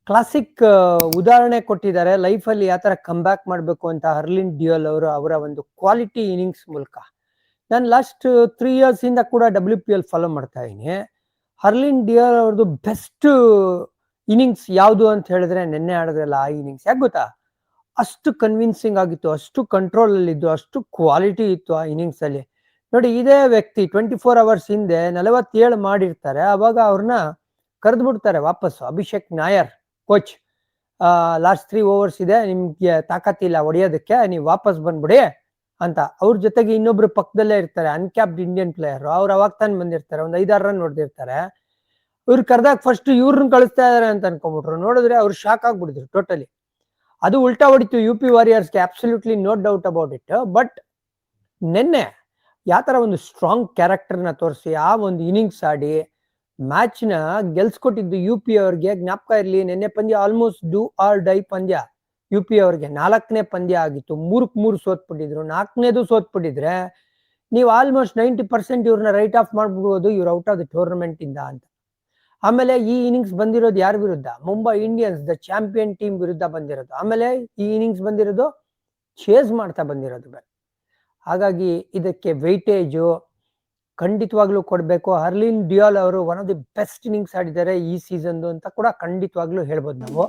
Classic ಉದಾಹರಣೆ ಕೊಟ್ಟಿದ್ದಾರೆ ಲೈಫಲ್ಲಿ ಯಾವ ತರ ಕಮ್ ಬ್ಯಾಕ್ ಮಾಡಬೇಕು ಅಂತ ಹರ್ಲಿನ್ ಡ್ಯೂಯಲ್ ಅವರು ಅವರ ಒಂದು ಕ್ವಾಲಿಟಿ ಇನ್ನಿಂಗ್ಸ್ ಮೂಲಕ. ನಾನು ಲಾಸ್ಟ್ 3 years ಇಂದ ಕೂಡ WPL ಫಾಲೋ ಮಾಡ್ತಾ ಇದ್ದೀನಿ. ಹರ್ಲಿನ್ ಡ್ಯೂಯಲ್ ಅವ್ರದ್ದು ಬೆಸ್ಟ್ ಇನ್ನಿಂಗ್ಸ್ ಯಾವುದು ಅಂತ ಹೇಳಿದ್ರೆ ನಿನ್ನೆ ಆಡಿದ್ರಲ್ಲ ಆ ಇನ್ನಿಂಗ್ಸ್. ಯಾಕೆ ಗೊತ್ತಾ, ಅಷ್ಟು ಕನ್ವಿನ್ಸಿಂಗ್ ಆಗಿತ್ತು, ಅಷ್ಟು ಕಂಟ್ರೋಲ್ ಅಲ್ಲಿ ಇದ್ದು, ಅಷ್ಟು ಕ್ವಾಲಿಟಿ ಇತ್ತು ಆ ಇನ್ನಿಂಗ್ಸ್ ಅಲ್ಲಿ. ನೋಡಿ, ಇದೇ ವ್ಯಕ್ತಿ 24 hours ಹಿಂದೆ 47 ಮಾಡಿರ್ತಾರೆ, ಅವಾಗ ಅವ್ರನ್ನ ಕರೆದು ಬಿಡ್ತಾರೆ ವಾಪಸ್. Abhishek Nair coach, last 3 overs ಇದೆ, ನಿಮ್ಗೆ ತಾಕತ್ತಿಲ್ಲ ಹೊಡೆಯೋದಕ್ಕೆ, ನೀವು ವಾಪಸ್ ಬಂದ್ಬಿಡಿ ಅಂತ. ಅವ್ರ ಜೊತೆಗೆ ಇನ್ನೊಬ್ರು ಪಕ್ಕದಲ್ಲೇ ಇರ್ತಾರೆ, ಅನ್ಕ್ಯಾಪ್ಡ್ ಇಂಡಿಯನ್ ಪ್ಲೇಯರ್, ಅವ್ರು ಅವಾಗ ತಾನು ಬಂದಿರ್ತಾರೆ, ಒಂದು 5-6 ರನ್ ಹೊಡೆದಿರ್ತಾರೆ. ಇವ್ರು ಕರೆದಾಗ ಫಸ್ಟ್ ಇವ್ರನ್ನ ಕಳಿಸ್ತಾ ಇದಾರೆ ಅಂತ ಅನ್ಕೊಂಡ್ಬಿಟ್ರು. ನೋಡಿದ್ರೆ ಅವ್ರು ಶಾಕ್ ಆಗ್ಬಿಡಿದ್ರು ಟೋಟಲಿ. ಅದು ಉಲ್ಟಾ ಹೊಡಿತು UP ವಾರಿಯರ್ಸ್ಗೆ, absolutely no doubt about it. But ನಿನ್ನೆ ಯಾವ ತರ ಒಂದು ಸ್ಟ್ರಾಂಗ್ ಕ್ಯಾರೆಕ್ಟರ್ನ ತೋರಿಸಿ ಆ ಒಂದು ಇನ್ನಿಂಗ್ಸ್ ಆಡಿ ಮ್ಯಾಚ್ನ ಗೆಲ್ಸ್ಕೊಟ್ಟಿದ್ದು UP ಅವ್ರಿಗೆ. ಜ್ಞಾಪಕ ಇರಲಿ, ನಿನ್ನೆ ಪಂದ್ಯ ಆಲ್ಮೋಸ್ಟ್ ಡೂ ಆರ್ ಡೈ ಪಂದ್ಯ. UP ಅವ್ರಿಗೆ 4ನೇ ಪಂದ್ಯ ಆಗಿತ್ತು, 3-3 ಸೋತ್ಬಿಟ್ಟಿದ್ರು. 4ನೇದು ಸೋತ್ಬಿಟ್ಟಿದ್ರೆ ನೀವು ಆಲ್ಮೋಸ್ಟ್ 90% ಇವ್ರನ್ನ ರೈಟ್ ಆಫ್ ಮಾಡ್ಬಿಡ್ಬೋದು, ಇವ್ರು ಔಟ್ ಆಫ್ ದ ಟೂರ್ನಮೆಂಟ್ ಇಂದ ಅಂತ. ಆಮೇಲೆ ಈ ಇನ್ನಿಂಗ್ಸ್ ಬಂದಿರೋದು ಯಾರ ವಿರುದ್ಧ? Mumbai Indians, the champion team ವಿರುದ್ಧ ಬಂದಿರೋದು. ಆಮೇಲೆ ಈ ಇನ್ನಿಂಗ್ಸ್ ಬಂದಿರೋದು ಚೇಸ್ ಮಾಡ್ತಾ ಬಂದಿರೋದು. ಹಾಗಾಗಿ ಇದಕ್ಕೆ ವೆಯ್ಟೇಜು ಖಂಡಿತವಾಗ್ಲೂ ಕೊಡಬೇಕು. ಹರ್ಲಿನ್ ಡ್ಯೂಯಲ್ ಅವರು one of the best innings ಆಡಿದ್ದಾರೆ ಈ ಸೀಸನ್ದು ಅಂತ ಕೂಡ ಖಂಡಿತವಾಗ್ಲೂ ಹೇಳ್ಬೋದು ನಾವು.